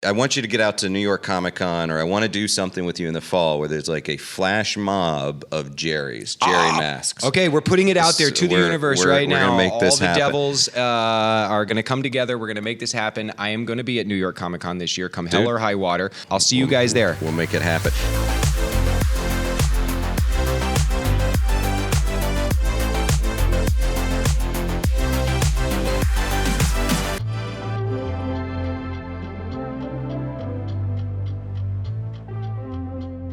I want you to get out to New York Comic Con, or I want to do something with you in the fall where there's like a flash mob of Jerry masks. Okay, we're putting it out there to the universe right now. We're going to make this happen. All the happen. devils are going to come together. We're going to make this happen. I am going to be at New York Comic Con this year, come hell or high water. I'll see you guys there. We'll make it happen.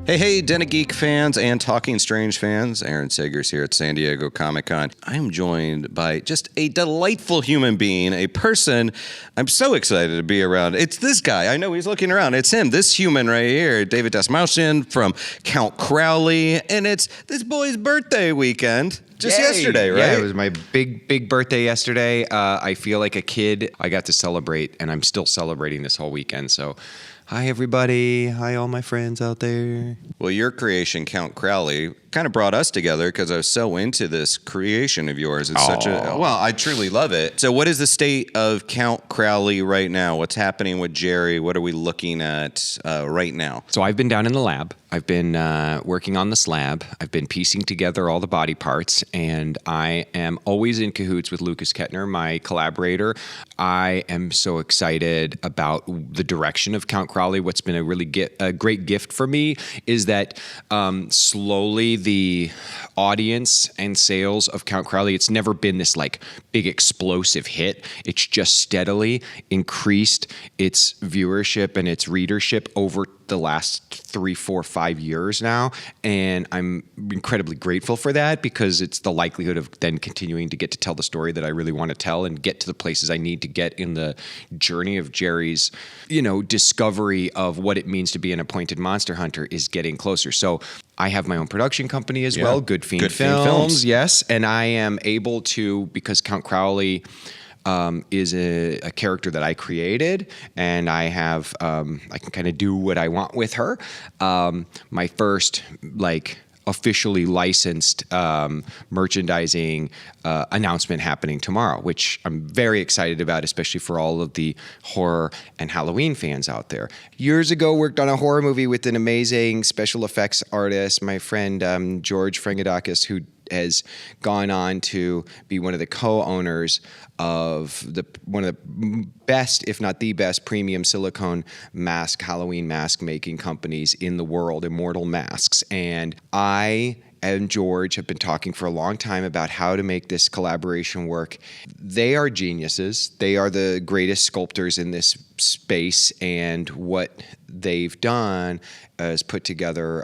Hey, Den of Geek fans and Talking Strange fans. Aaron Sagers here at San Diego Comic-Con. I am joined by just a delightful human being, a person I'm so excited to be around. It's this guy. I know he's looking around. It's him, this human right here, David Dastmalchian from Count Crowley. And it's this boy's birthday weekend. Just yesterday, right? Yeah, it was my big birthday yesterday. I feel like a kid. I got to celebrate, and I'm still celebrating this whole weekend. So, hi, everybody. Hi, all my friends out there. Well, your creation, Count Crowley, kind of brought us together because I was so into this creation of yours. It's such a, well, I truly love it. So what is the state of Count Crowley right now? What's happening with Jerry? What are we looking at right now? So I've been down in the lab. I've been working on the slab. I've been piecing together all the body parts, and I am always in cahoots with Lucas Kettner, my collaborator. I am so excited about the direction of Count Crowley. What's been a great gift for me is that slowly the audience and sales of Count Crowley, it's never been this like big explosive hit. It's just steadily increased its viewership and its readership over the last 3, 4, 5 years now. And I'm incredibly grateful for that because it's the likelihood of then continuing to get to tell the story that I really want to tell and get to the places I need to get in the journey of Jerry's, discovery of what it means to be an appointed monster hunter is getting closer. So I have my own production company as well, Good Fiend Films. Yes. And I am able to, because Count Crowley is a character that I created, and I have I can kind of do what I want with her. My first officially licensed merchandising announcement happening tomorrow, which I'm very excited about, especially for all of the horror and Halloween fans out there. Years ago, worked on a horror movie with an amazing special effects artist, my friend George Frangadakis, who has gone on to be one of the co-owners of one of the best, if not the best, premium silicone Halloween mask making companies in the world, Immortal Masks. And I and George have been talking for a long time about how to make this collaboration work. They are geniuses. They are the greatest sculptors in this space, and what they've done is put together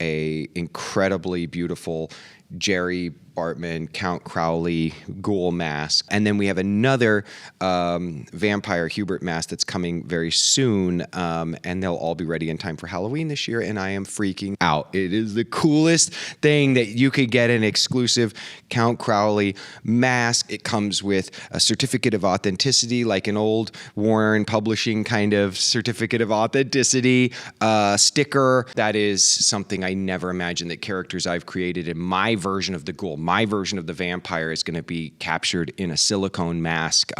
a incredibly beautiful Jerry Bartman, Count Crowley ghoul mask. And then we have another vampire Hubert mask that's coming very soon. And they'll all be ready in time for Halloween this year. And I am freaking out. It is the coolest thing that you could get an exclusive Count Crowley mask. It comes with a certificate of authenticity, like an old Warren Publishing kind of certificate of authenticity sticker. That is something I never imagined that characters I've created in my version of the ghoul, my version of the vampire, is going to be captured in a silicone mask.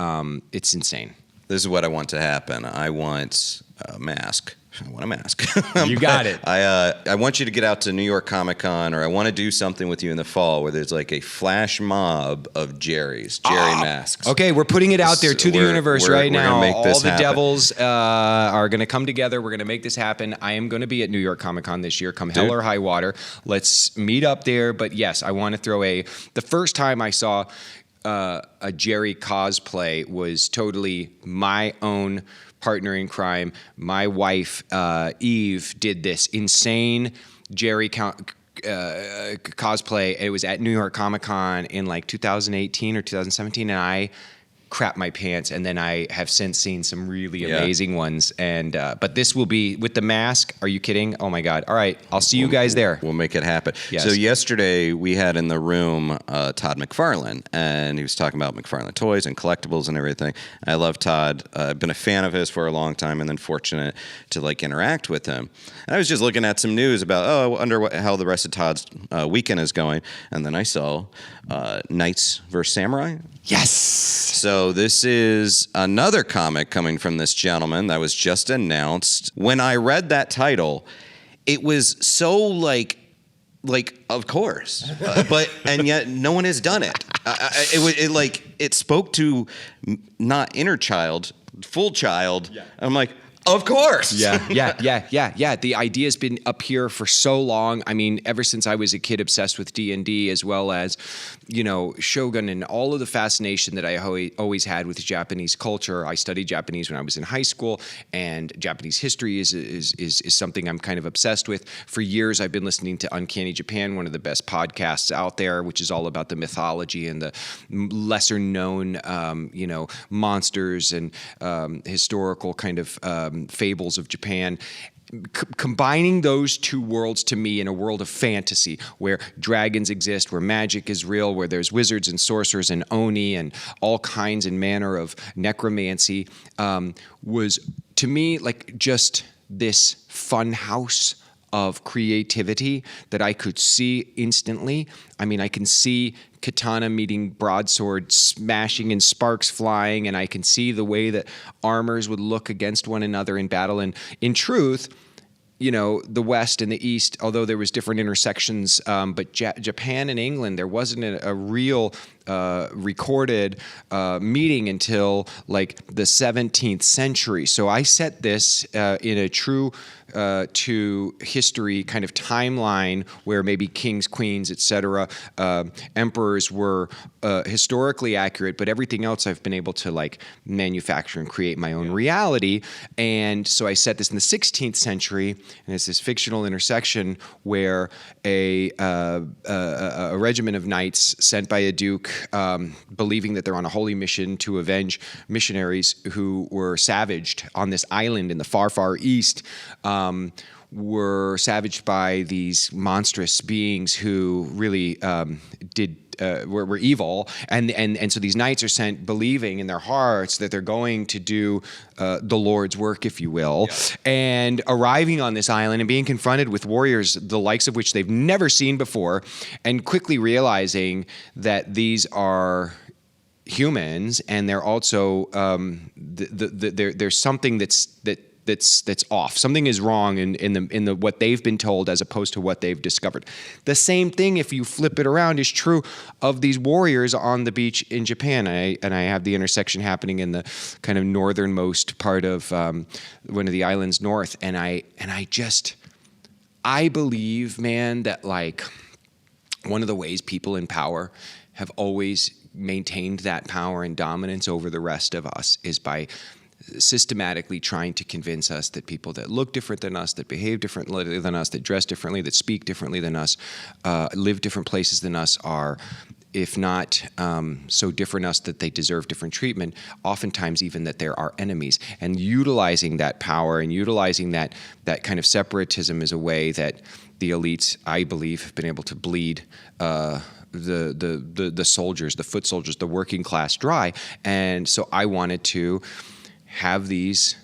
It's insane. This is what I want to happen. I want a mask. I want a mask. You got it. I want you to get out to New York Comic Con, or I want to do something with you in the fall where there's like a flash mob of Jerry masks. Okay, we're putting it out there to the universe right now. Make this all the happen. devils are going to come together. We're going to make this happen. I am going to be at New York Comic Con this year, come hell or high water. Let's meet up there. But yes, I want to throw the first time I saw a Jerry cosplay was totally my own partner in crime. My wife, Eve, did this insane Jerry cosplay. It was at New York Comic Con in 2018 or 2017, and I crap my pants, and then I have since seen some really amazing ones. And but this will be with the mask. Are you kidding? Oh my God! All right, I'll see you guys there. We'll make it happen. Yes. So yesterday we had in the room Todd McFarlane, and he was talking about McFarlane toys and collectibles and everything. I love Todd. I've been a fan of his for a long time, and then fortunate to interact with him. And I was just looking at some news about how the rest of Todd's weekend is going, and then I saw Knights vs. Samurai. Yes. So So this is another comic coming from this gentleman that was just announced. When I read that title, it was so like of course, and yet no one has done it. It spoke to not inner child, full child. Yeah. I'm like, of course. Yeah. The idea's been up here for so long. I mean, ever since I was a kid obsessed with D&D, as well as, Shogun and all of the fascination that I always had with Japanese culture. I studied Japanese when I was in high school, and Japanese history is something I'm kind of obsessed with. For years, I've been listening to Uncanny Japan, one of the best podcasts out there, which is all about the mythology and the lesser known, monsters and historical kind of fables of Japan. Combining those two worlds to me in a world of fantasy where dragons exist, where magic is real, where there's wizards and sorcerers and oni and all kinds and manner of necromancy, was to me like just this fun house of creativity that I could see instantly. I mean, I can see katana meeting broadsword smashing and sparks flying, and I can see the way that armors would look against one another in battle. And in truth, the West and the East, although there was different intersections, but Japan and England, there wasn't a real recorded meeting until like the 17th century. So I set this in a true to history kind of timeline where maybe kings, queens, etc., emperors were historically accurate, but everything else I've been able to like manufacture and create my own reality. And so I set this in the 16th century, and it's this fictional intersection where a regiment of knights sent by a duke, believing that they're on a holy mission to avenge missionaries who were savaged on this island in the far, far east, were savaged by these monstrous beings who really were evil, and so these knights are sent believing in their hearts that they're going to do the Lord's work, if you will, and arriving on this island and being confronted with warriors the likes of which they've never seen before, and quickly realizing that these are humans, and they're also there's something that's off. Something is wrong in the what they've been told as opposed to what they've discovered. The same thing, if you flip it around, is true of these warriors on the beach in Japan. And I have the intersection happening in the kind of northernmost part of one of the islands north. And I believe, man, that like one of the ways people in power have always maintained that power and dominance over the rest of us is by systematically trying to convince us that people that look different than us, that behave differently than us, that dress differently, that speak differently than us, live different places than us are, if not so different us that they deserve different treatment, oftentimes even that they're our enemies. And utilizing that power and utilizing that kind of separatism is a way that the elites, I believe, have been able to bleed the soldiers, the foot soldiers, the working class dry. And so I wanted to have these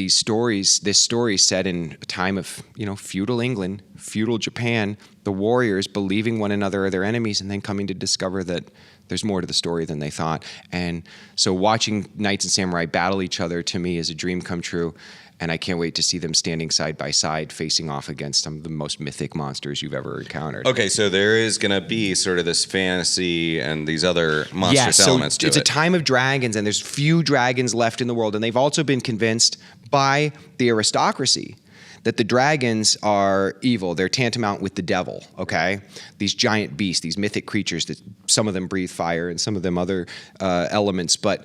stories, this story set in a time of, feudal England, feudal Japan, the warriors believing one another are their enemies, and then coming to discover that there's more to the story than they thought. And so watching knights and samurai battle each other to me is a dream come true. And I can't wait to see them standing side by side, facing off against some of the most mythic monsters you've ever encountered. Okay, so there is going to be sort of this fantasy and these other monstrous elements to it. It's a time of dragons, and there's few dragons left in the world. And they've also been convinced by the aristocracy that the dragons are evil. They're tantamount with the devil, okay? These giant beasts, these mythic creatures that some of them breathe fire and some of them other elements. But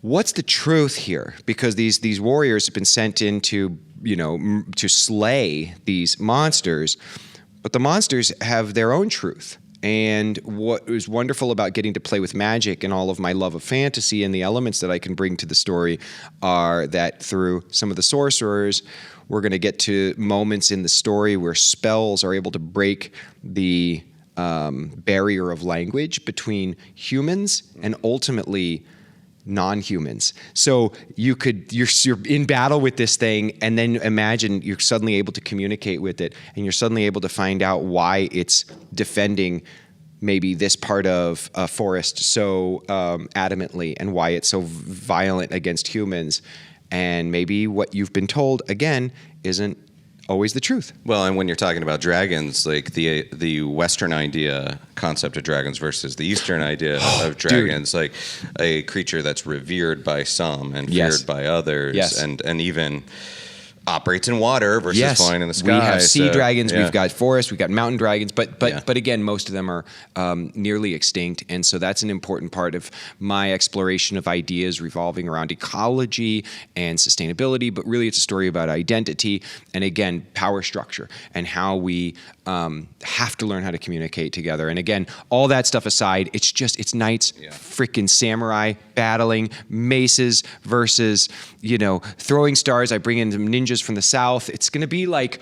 what's the truth here? Because these warriors have been sent in to slay these monsters, but the monsters have their own truth. And what was wonderful about getting to play with magic and all of my love of fantasy and the elements that I can bring to the story are that through some of the sorcerers, we're going to get to moments in the story where spells are able to break the barrier of language between humans and ultimately non-humans. So you're in battle with this thing, and then imagine you're suddenly able to communicate with it, and you're suddenly able to find out why it's defending maybe this part of a forest so adamantly and why it's so violent against humans. And maybe what you've been told, again, isn't always the truth. Well, and when you're talking about dragons, like the Western concept of dragons versus the Eastern idea of dragons, like a creature that's revered by some and feared by others, and even operates in water versus flying in the sky. We have sea dragons, we've got forests, we've got mountain dragons, but again, most of them are nearly extinct, and so that's an important part of my exploration of ideas revolving around ecology and sustainability, but really it's a story about identity and, again, power structure and how we have to learn how to communicate together. And again, all that stuff aside, it's knights, freaking samurai battling, maces versus, throwing stars. I bring in some ninjas from the South. It's going to be like,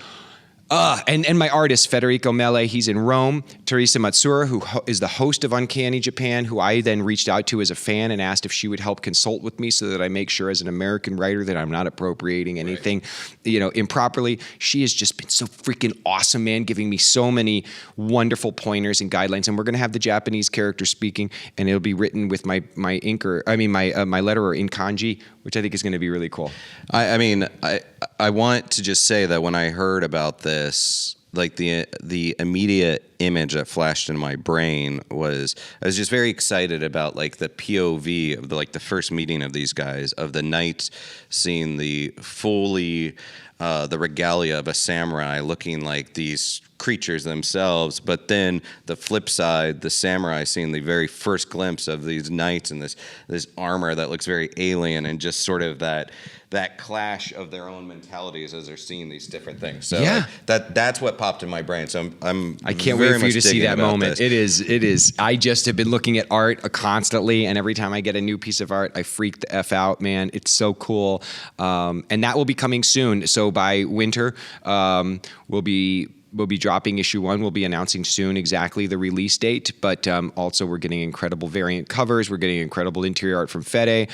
and my artist, Federico Mele, he's in Rome. Teresa Matsura, who is the host of Uncanny Japan, who I then reached out to as a fan and asked if she would help consult with me so that I make sure as an American writer that I'm not appropriating anything, improperly. She has just been so freaking awesome, man, giving me so many wonderful pointers and guidelines. And we're going to have the Japanese character speaking, and it'll be written with my letterer in kanji, which I think is going to be really cool. I want to just say that when I heard about this, like the immediate image that flashed in my brain was I was just very excited about like the POV of the first meeting of these guys, of the knight seeing the regalia of a samurai looking like these creatures themselves, but then the flip side, the samurai seeing the very first glimpse of these knights and this armor that looks very alien, and just sort of that clash of their own mentalities as they're seeing these different things. So that's what popped in my brain. So I can't wait for you to see that moment. It is. I just have been looking at art constantly, and every time I get a new piece of art, I freak the F out, man. It's so cool. And that will be coming soon. So by winter, we'll be dropping issue 1. We'll be announcing soon exactly the release date, but also we're getting incredible variant covers. We're getting incredible interior art from Fede.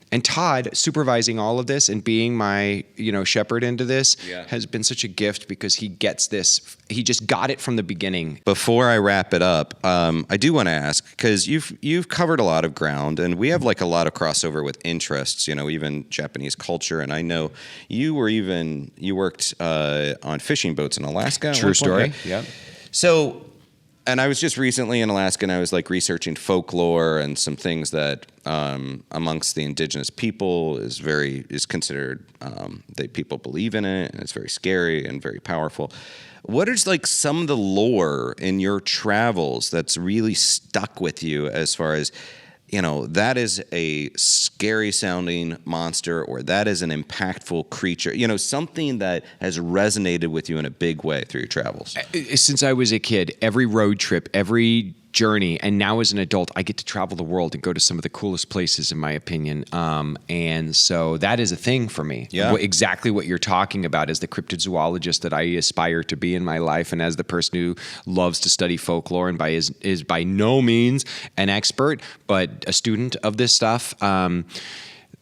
And Todd supervising all of this and being my, shepherd into this has been such a gift, because he gets this. He just got it from the beginning. Before I wrap it up, I do want to ask, because you've covered a lot of ground, and we have like a lot of crossover with interests, even Japanese culture. And I know you worked on fishing boats in Alaska. True story. Yeah. So, and I was just recently in Alaska, and I was like researching folklore and some things that amongst the indigenous people is considered that people believe in it, and it's very scary and very powerful. What is like some of the lore in your travels that's really stuck with you, as far as, that is a scary sounding monster, or that is an impactful creature, something that has resonated with you in a big way through your travels? Since I was a kid, every road trip, every journey, and now as an adult, I get to travel the world and go to some of the coolest places, in my opinion. And so that is a thing for me. Yeah. Exactly what you're talking about, as the cryptozoologist that I aspire to be in my life, and as the person who loves to study folklore and is by no means an expert, but a student of this stuff.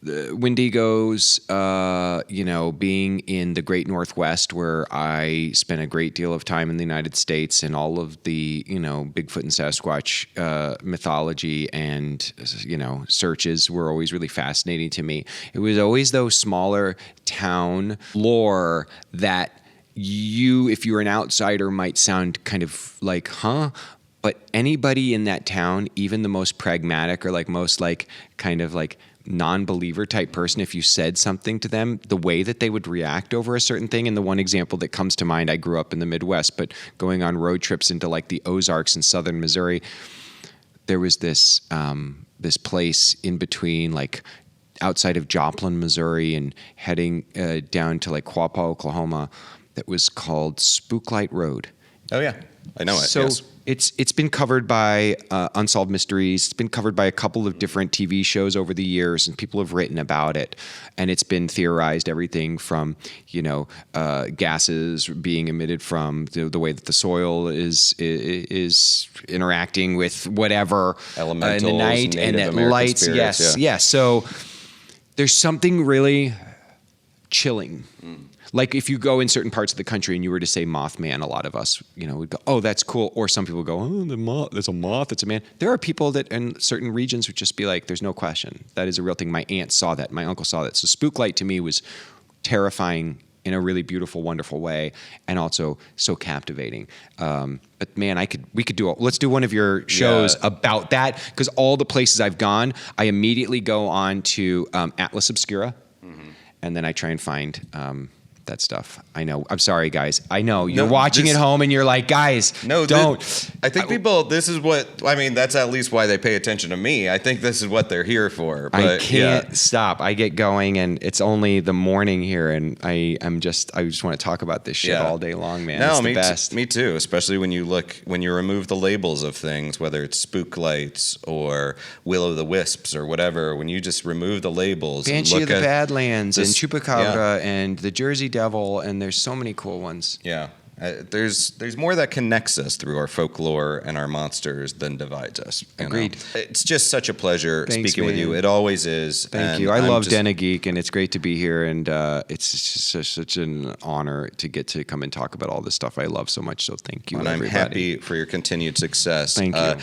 Wendigos, being in the Great Northwest, where I spent a great deal of time in the United States, and all of the, Bigfoot and Sasquatch mythology and, searches were always really fascinating to me. It was always those smaller town lore that if you were an outsider, might sound kind of like, huh? But anybody in that town, even the most pragmatic or most kind of non-believer type person, if you said something to them, the way that they would react over a certain thing. And the one example that comes to mind, I grew up in the Midwest, but going on road trips into the Ozarks in southern Missouri, there was this place in between, outside of Joplin, Missouri, and heading down to Quapaw, Oklahoma, that was called Spooklight Road. Oh yeah, I know it. So yes. It's been covered by Unsolved Mysteries. It's been covered by a couple of different TV shows over the years, and people have written about it. And it's been theorized, everything from gases being emitted from the way that the soil is interacting with whatever elementals in the night, Native and that American lights. Spirits, Yes. So there's something really chilling. Like if you go in certain parts of the country and you were to say Mothman, a lot of us, would go, oh, that's cool. Or some people go, oh, the moth, there's a moth, it's a man. There are people that in certain regions would just be like, there's no question. That is a real thing. My aunt saw that. My uncle saw that. So spook light to me was terrifying in a really beautiful, wonderful way, and also so captivating. But man, we could do let's do one of your shows about that, because all the places I've gone, I immediately go on to Atlas Obscura, and then I try and find that stuff. I know. I'm sorry, guys. I know you're watching at home and you're like, guys, don't. I think people, this is that's at least why they pay attention to me. I think this is what they're here for. But, I can't stop. I get going and it's only the morning here, and I just want to talk about this shit all day long, man. It's the best. Me too, especially when you remove the labels of things, whether it's spook lights or will-o'-the-wisps or whatever, when you just remove the labels. Banshee and of the Badlands and Chupacabra and the Jersey Devil, and there's so many cool ones. Yeah. There's more that connects us through our folklore and our monsters than divides us. Agreed. It's just such a pleasure speaking with you. It always is. Thank you. I love Den of Geek, and it's great to be here, and it's just such an honor to get to come and talk about all this stuff I love so much. So thank you, and everybody. I'm happy for your continued success. Thank you.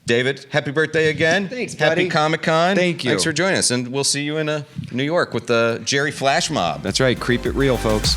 David, happy birthday again. Thanks, buddy. Happy Comic-Con. Thank you. Thanks for joining us, and we'll see you in New York with the Jerry Flash Mob. That's right. Creep it real, folks.